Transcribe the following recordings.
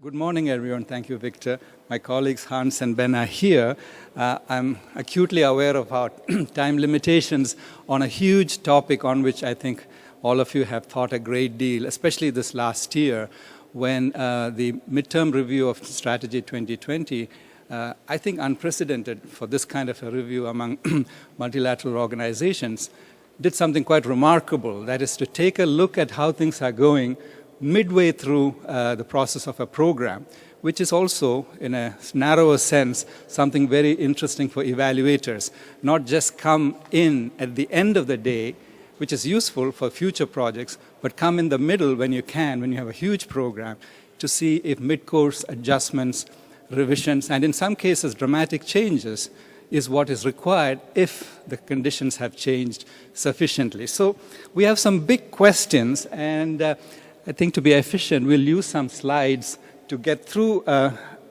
Good morning, everyone. Thank you, Victor. My colleagues Hans and Ben are here. I'm acutely aware of our time limitations on a huge topic on which I think all of you have thought a great deal, especially this last year when the midterm review of Strategy 2020, I think unprecedented for this kind of a review among multilateral organizations, did something quite remarkable. That is to take a look at how things are going midway through the process of a program, which is also, in a narrower sense, something very interesting for evaluators. Not just come in at the end of the day, which is useful for future projects, but come in the middle when you can, when you have a huge program, to see if mid-course adjustments, revisions, and in some cases dramatic changes is what is required if the conditions have changed sufficiently. So we have some big questions, and I think to be efficient, we'll use some slides to get through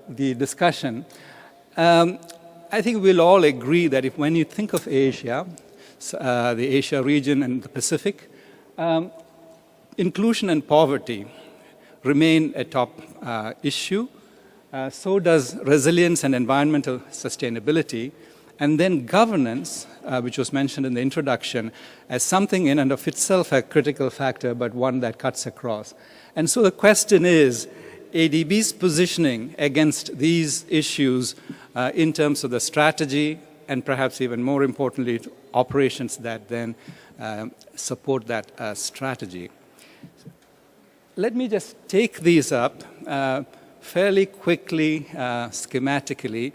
the discussion. I think we'll all agree that when you think of Asia, the Asia region and the Pacific, inclusion and poverty remain a top issue. So does resilience and environmental sustainability. And then governance, which was mentioned in the introduction, as something in and of itself a critical factor, but one that cuts across. And so the question is, ADB's positioning against these issues in terms of the strategy and perhaps even more importantly, operations that then support that strategy. Let me just take these up fairly quickly, schematically.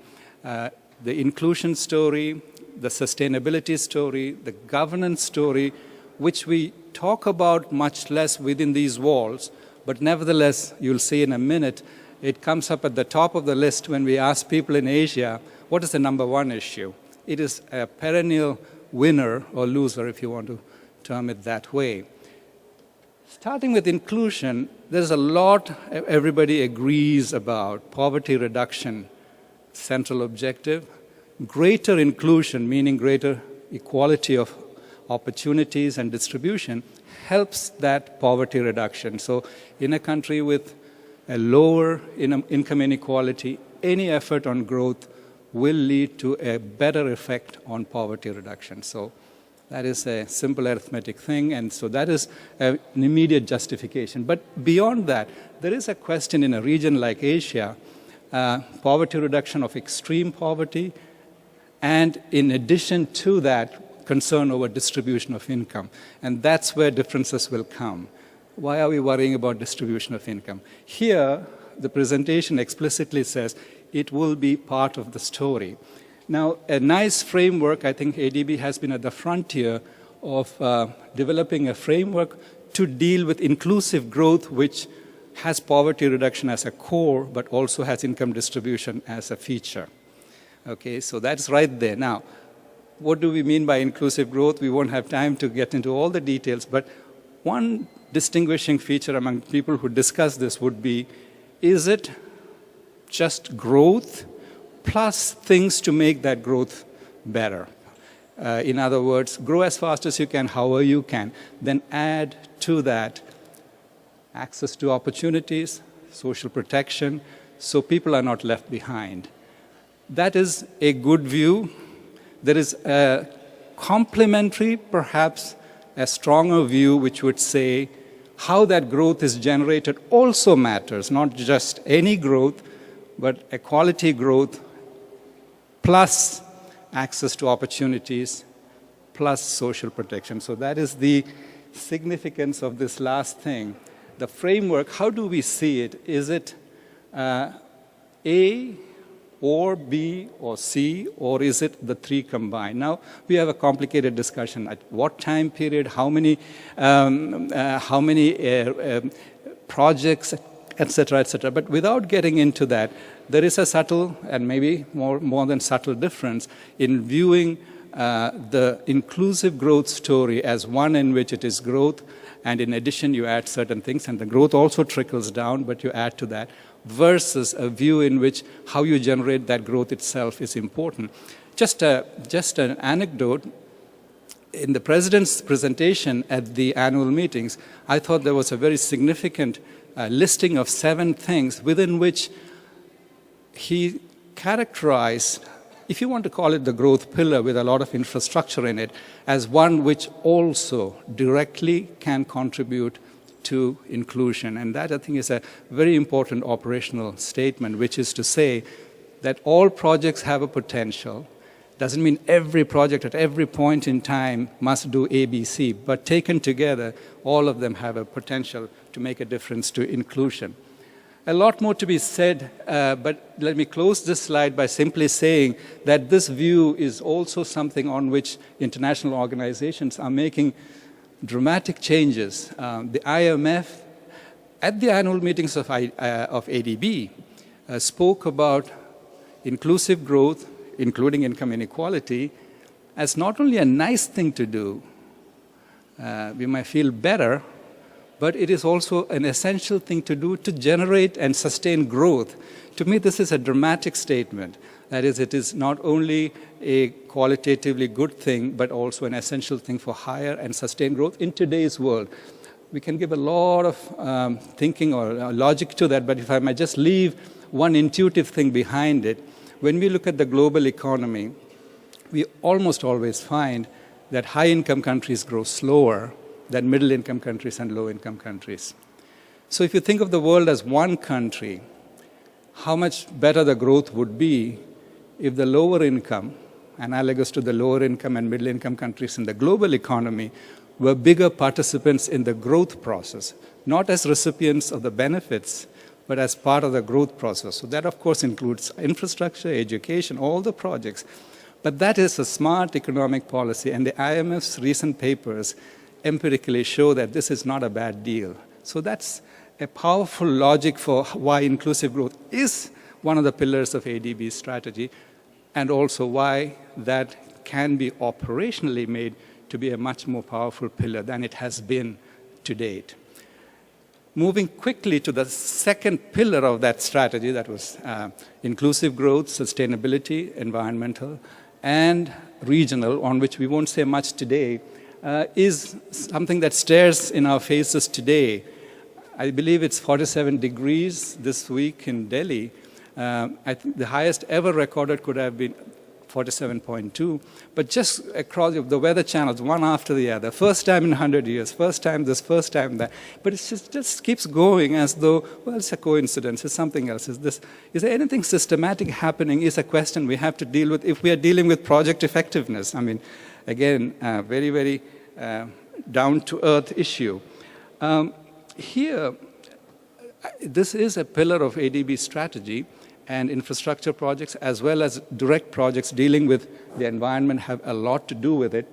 The inclusion story, the sustainability story, the governance story, which we talk about much less within these walls, but nevertheless, you'll see in a minute, it comes up at the top of the list when we ask people in Asia, what is the number one issue? It is a perennial winner or loser, if you want to term it that way. Starting with inclusion, there's a lot everybody agrees about. Poverty reduction, central objective. Greater inclusion, meaning greater equality of opportunities and distribution, helps that poverty reduction. So in a country with a lower income inequality, any effort on growth will lead to a better effect on poverty reduction. So that is a simple arithmetic thing, and so that is an immediate justification. But beyond that, there is a question in a region like Asia, poverty reduction of extreme poverty, and in addition to that, concern over distribution of income. And that's where differences will come. Why are we worrying about distribution of income? Here, the presentation explicitly says it will be part of the story. Now, a nice framework, I think ADB has been at the frontier of developing a framework to deal with inclusive growth, which has poverty reduction as a core, but also has income distribution as a feature. Okay, so that's right there. Now, what do we mean by inclusive growth? We won't have time to get into all the details, but one distinguishing feature among people who discuss this would be, is it just growth plus things to make that growth better? In other words, grow as fast as you can, however you can, then add to that access to opportunities, social protection, so people are not left behind. That is a good view. There is a complementary, perhaps a stronger view, which would say how that growth is generated also matters, not just any growth, but equality growth plus access to opportunities plus social protection. So that is the significance of this last thing. The framework, how do we see it? Is it A or B or C, or is it the three combined? Now, we have a complicated discussion. At what time period, how many projects, et cetera, but without getting into that, there is a subtle and maybe more than subtle difference in viewing the inclusive growth story as one in which it is growth, and in addition you add certain things, and the growth also trickles down, but you add to that, versus a view in which how you generate that growth itself is important. Just an anecdote, in the President's presentation at the annual meetings, I thought there was a very significant listing of 7 things within which he characterized, if you want to call it the growth pillar with a lot of infrastructure in it, as one which also directly can contribute to inclusion. And that, I think, is a very important operational statement, which is to say that all projects have a potential. Doesn't mean every project at every point in time must do ABC, but taken together, all of them have a potential to make a difference to inclusion. A lot more to be said, but let me close this slide by simply saying that this view is also something on which international organizations are making dramatic changes. The IMF, at the annual meetings of ADB, spoke about inclusive growth, including income inequality, as not only a nice thing to do, we might feel better, but it is also an essential thing to do to generate and sustain growth. To me, this is a dramatic statement. That is, it is not only a qualitatively good thing, but also an essential thing for higher and sustained growth in today's world. We can give a lot of thinking or logic to that, but if I might just leave one intuitive thing behind it, when we look at the global economy, we almost always find that high-income countries grow slower than middle-income countries and low-income countries. So if you think of the world as one country, how much better the growth would be if the lower income, analogous to the lower income and middle-income countries in the global economy, were bigger participants in the growth process, not as recipients of the benefits, but as part of the growth process. So that, of course, includes infrastructure, education, all the projects. But that is a smart economic policy, and the IMF's recent papers empirically show that this is not a bad deal. So that's a powerful logic for why inclusive growth is one of the pillars of ADB's strategy, and also why that can be operationally made to be a much more powerful pillar than it has been to date. Moving quickly to the second pillar of that strategy, that was inclusive growth, sustainability, environmental, and regional, on which we won't say much today, is something that stares in our faces today. I believe it's 47 degrees this week in Delhi. I think the highest ever recorded could have been 47.2, but just across the weather channels, one after the other, first time in 100 years, first time this, first time that, but it just keeps going as though, well, it's a coincidence, it's something else. Is there anything systematic happening is a question we have to deal with if we are dealing with project effectiveness. I mean, again, very, very down-to-earth issue. Here, this is a pillar of ADB strategy, and infrastructure projects as well as direct projects dealing with the environment have a lot to do with it.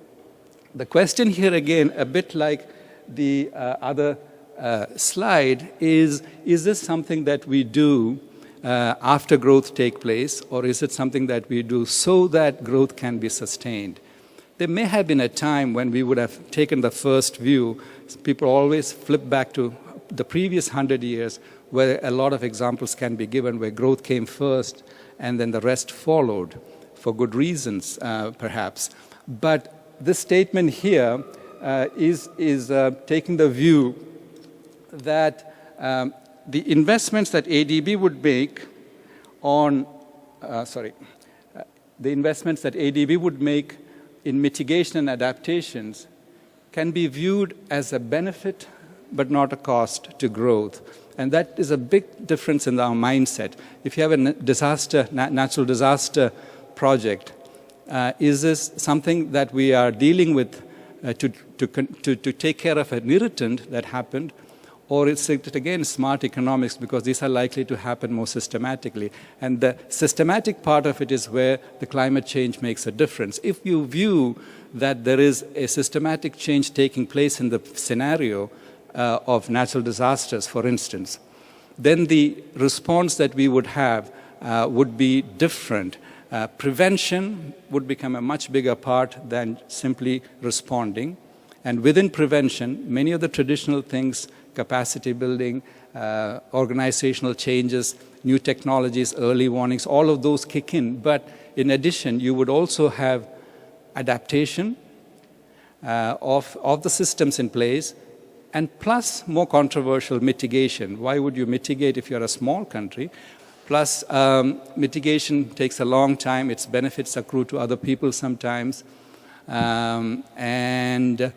The question here again, a bit like the other slide, is this something that we do after growth takes place, or is it something that we do so that growth can be sustained? There may have been a time when we would have taken the first view. People always flip back to the previous 100 years, where a lot of examples can be given where growth came first and then the rest followed, for good reasons, perhaps. But this statement here is taking the view that the investments that ADB would make on, the investments that ADB would make in mitigation and adaptations can be viewed as a benefit but not a cost to growth. And that is a big difference in our mindset. If you have a natural disaster project, is this something that we are dealing with to take care of an irritant that happened, or is it, again, smart economics, because these are likely to happen more systematically? And the systematic part of it is where the climate change makes a difference. If you view that there is a systematic change taking place in the scenario of natural disasters, for instance, then the response that we would have would be different. Prevention would become a much bigger part than simply responding. And within prevention, many of the traditional things, capacity building, organizational changes, new technologies, early warnings, all of those kick in. But in addition, you would also have adaptation of the systems in place, and plus more controversial mitigation. Why would you mitigate if you're a small country? Plus, mitigation takes a long time. Its benefits accrue to other people sometimes. And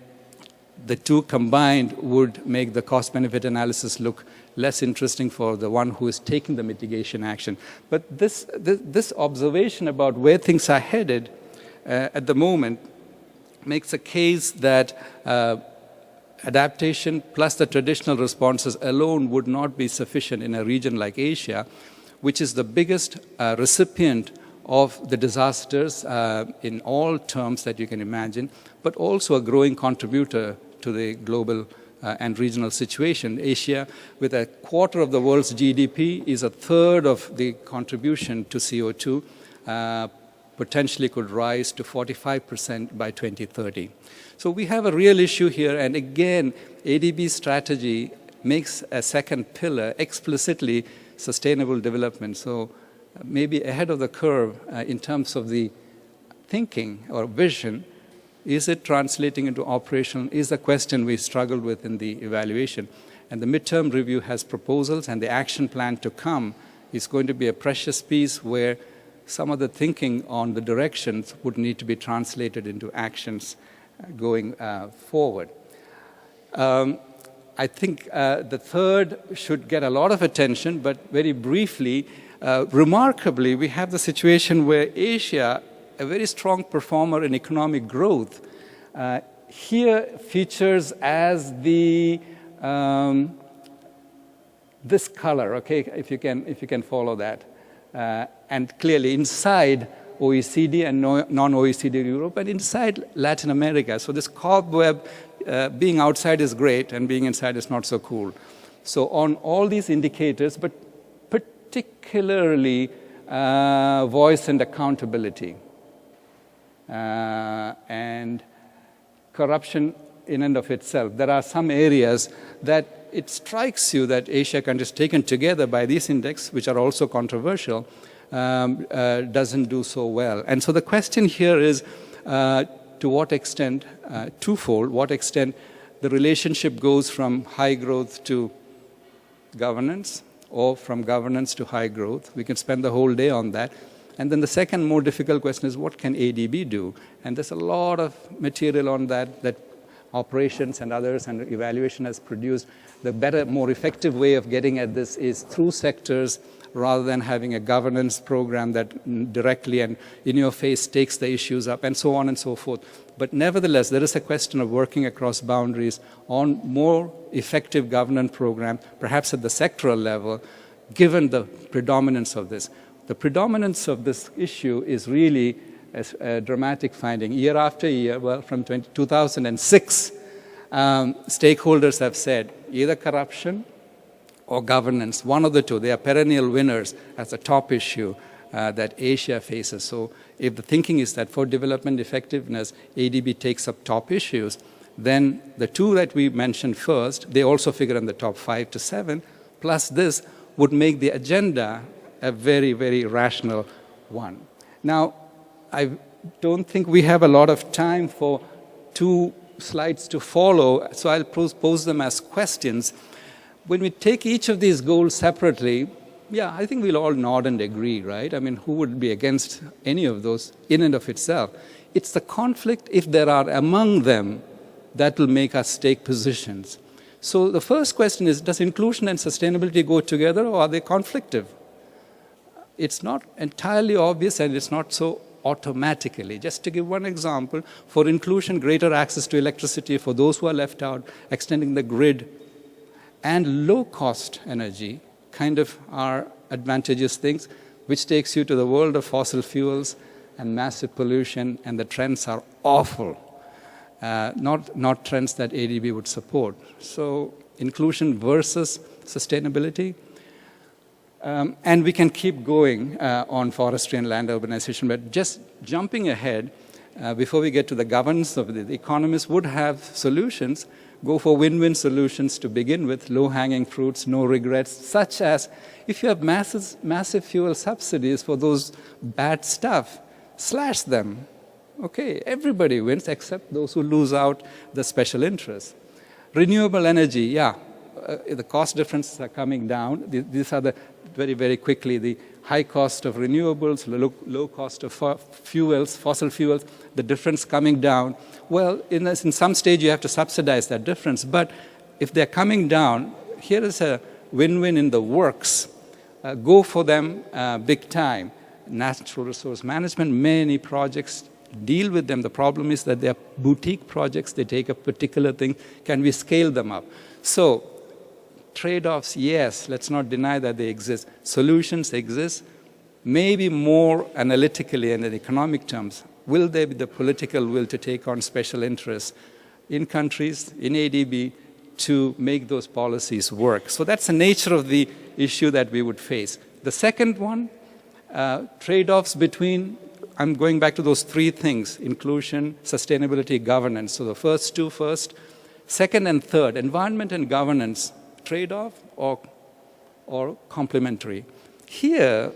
the two combined would make the cost-benefit analysis look less interesting for the one who is taking the mitigation action. But this observation about where things are headed at the moment makes a case that adaptation plus the traditional responses alone would not be sufficient in a region like Asia, which is the biggest recipient of the disasters in all terms that you can imagine, but also a growing contributor to the global and regional situation. Asia, with a quarter of the world's GDP, is a third of the contribution to CO2, potentially could rise to 45% by 2030. So we have a real issue here, and again, ADB's strategy makes a second pillar explicitly sustainable development. So maybe ahead of the curve in terms of the thinking or vision. Is it translating into operational is the question we struggled with in the evaluation. And the midterm review has proposals, and the action plan to come is going to be a precious piece where some of the thinking on the directions would need to be translated into actions going forward. I think the third should get a lot of attention, but very briefly, remarkably, we have the situation where Asia, a very strong performer in economic growth, here features as the this color, okay, if you can follow that, and clearly inside OECD and non-OECD Europe, and inside Latin America. So this cobweb, being outside is great, and being inside is not so cool. So on all these indicators, but particularly voice and accountability, and corruption in and of itself. There are some areas that it strikes you that Asia countries taken together by this index, which are also controversial, doesn't do so well. And so the question here is, to what extent, twofold, what extent the relationship goes from high growth to governance, or from governance to high growth. We can spend the whole day on that. And then the second more difficult question is, what can ADB do? And there's a lot of material on that operations and others and evaluation has produced. The better, more effective way of getting at this is through sectors, rather than having a governance program that directly and in your face takes the issues up, and so on and so forth. But nevertheless, there is a question of working across boundaries on more effective governance program, perhaps at the sectoral level, given the predominance of this. The predominance of this issue is really a dramatic finding. Year after year, well, from 2006, stakeholders have said either corruption or governance, one of the two. They are perennial winners as a top issue that Asia faces. So if the thinking is that for development effectiveness, ADB takes up top issues, then the two that we mentioned first, they also figure in the top 5 to 7, plus this would make the agenda a very, very rational one. Now, I don't think we have a lot of time for 2 slides to follow, so I'll pose them as questions. When we take each of these goals separately, yeah, I think we'll all nod and agree, right? I mean, who would be against any of those in and of itself? It's the conflict, if there are among them, that will make us take positions. So the first question is, does inclusion and sustainability go together, or are they conflictive? It's not entirely obvious, and it's not so automatically. Just to give one example, for inclusion, greater access to electricity for those who are left out, extending the grid, and low-cost energy kind of are advantageous things, which takes you to the world of fossil fuels and massive pollution, and the trends are awful. Not trends that ADB would support. So inclusion versus sustainability. And we can keep going on forestry and land urbanization, but just jumping ahead, before we get to the governance of it, the economists would have solutions, go for win-win solutions to begin with, low-hanging fruits, no regrets, such as if you have massive fuel subsidies for those bad stuff, slash them. Okay, everybody wins except those who lose out the special interests. Renewable energy, yeah, the cost differences are coming down. These are the, very, very quickly, the high cost of renewables, low cost of fuels, fossil fuels, the difference coming down. Well, in some stage you have to subsidize that difference, but if they're coming down, here is a win-win in the works. Go for them big time. Natural resource management, many projects deal with them. The problem is that they're boutique projects. They take a particular thing. Can we scale them up? So trade-offs, yes, let's not deny that they exist. Solutions exist, maybe more analytically and in economic terms. Will there be the political will to take on special interests in countries, in ADB, to make those policies work? So that's the nature of the issue that we would face. The second one, trade-offs between, I'm going back to those three things: inclusion, sustainability, governance. So the first two first. Second and third, environment and governance, trade-off or complementary. Here,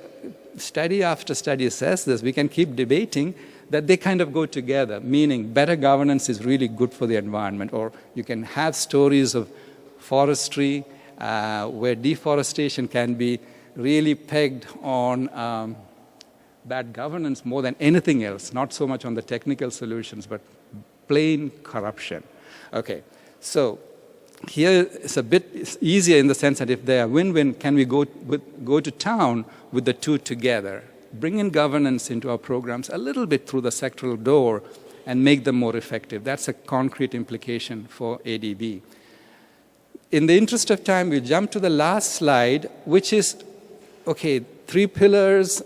study after study says this. We can keep debating that they kind of go together, meaning better governance is really good for the environment. Or you can have stories of forestry where deforestation can be really pegged on bad governance more than anything else, not so much on the technical solutions, but plain corruption. Okay, so here it's a bit easier in the sense that if they are win-win, can we go to town with the two together, bring in governance into our programs a little bit through the sectoral door and make them more effective. That's a concrete implication for ADB. In the interest of time, we'll jump to the last slide, which is, okay, three pillars,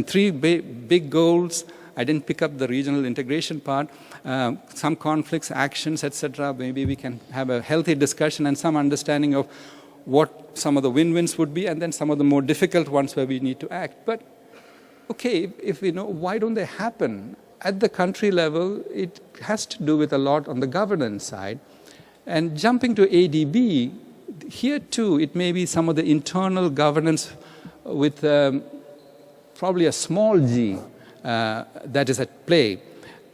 three big goals. I didn't pick up the regional integration part. Some conflicts, actions, etc. Maybe we can have a healthy discussion and some understanding of what some of the win-wins would be, and then some of the more difficult ones where we need to act. But okay, if we know, why don't they happen? At the country level, it has to do with a lot on the governance side. And jumping to ADB, here too, it may be some of the internal governance with probably a small g that is at play.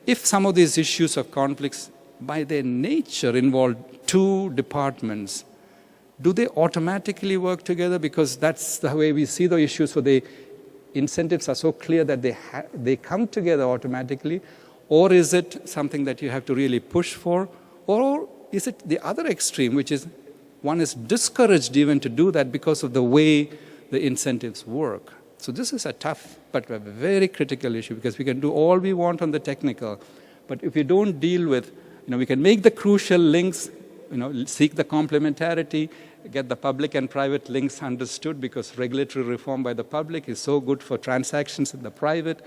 If some of these issues of conflicts by their nature involve two departments, do they automatically work together? Because that's the way we see the issues, so the incentives are so clear that they come together automatically. Or is it something that you have to really push for? Or is it the other extreme, which is one is discouraged even to do that because of the way the incentives work? So this is a tough but a very critical issue, because we can do all we want on the technical, but if we don't deal with, we can make the crucial links, seek the complementarity, get the public and private links understood, because regulatory reform by the public is so good for transactions in the private.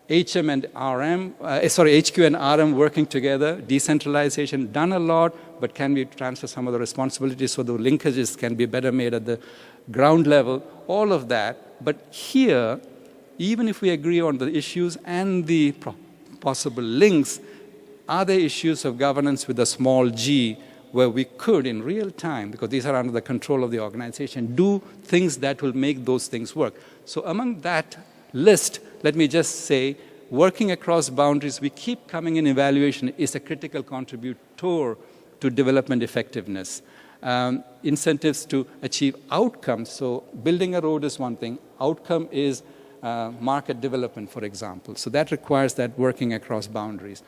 HQ and RM working together, decentralization, done a lot, but can we transfer some of the responsibilities so the linkages can be better made at the ground level, all of that. But here, even if we agree on the issues and the possible links, are there issues of governance with a small g where we could, in real time, because these are under the control of the organization, do things that will make those things work? So among that list, let me just say, working across boundaries, we keep coming in evaluation is a critical contributor to development effectiveness. Incentives to achieve outcomes. So building a road is one thing. Outcome is market development, for example. So that requires that working across boundaries.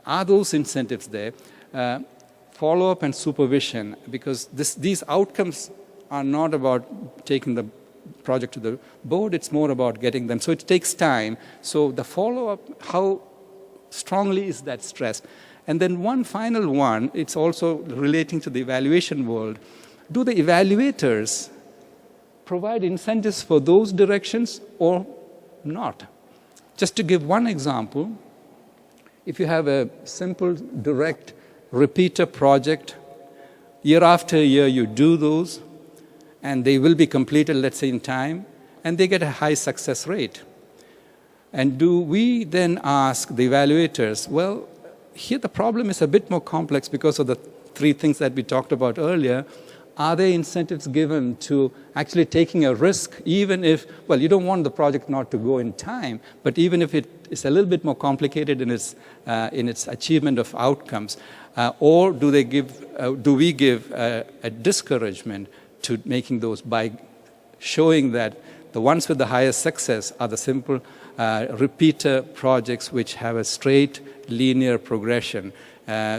Are those incentives there? Follow-up and supervision, because these outcomes are not about taking the project to the board, it's more about getting them. So it takes time. So the follow-up, how strongly is that stressed? And then one final one, it's also relating to the evaluation world. Do the evaluators provide incentives for those directions or not? Just to give one example, if you have a simple, direct, repeater project, year after year you do those, and they will be completed, let's say, in time, and they get a high success rate. And do we then ask the evaluators, well, here the problem is a bit more complex because of the three things that we talked about earlier. are there incentives given to actually taking a risk, even if, well, you don't want the project not to go in time, but even if it is a little bit more complicated in its achievement of outcomes, or do we give a discouragement to making those by showing that the ones with the highest success are the simple repeater projects which have a straight linear progression.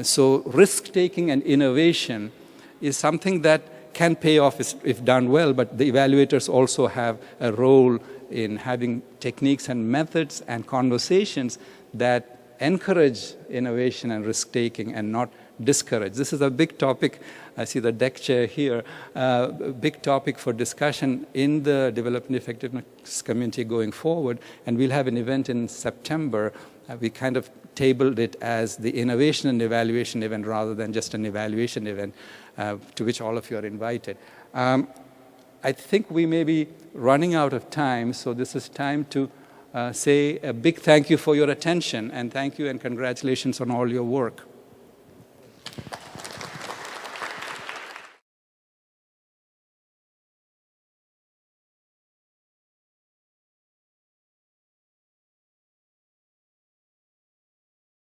So risk-taking and innovation is something that can pay off if done well, but the evaluators also have a role in having techniques and methods and conversations that encourage innovation and risk-taking and not discourage. This is a big topic. I see the deck chair here. Big topic for discussion in the development effectiveness community going forward. And we'll have an event in September. We kind of tabled it as the innovation and evaluation event rather than just an evaluation event, to which all of you are invited. I think we may be running out of time, so this is time to say a big thank you for your attention, and thank you and congratulations on all your work.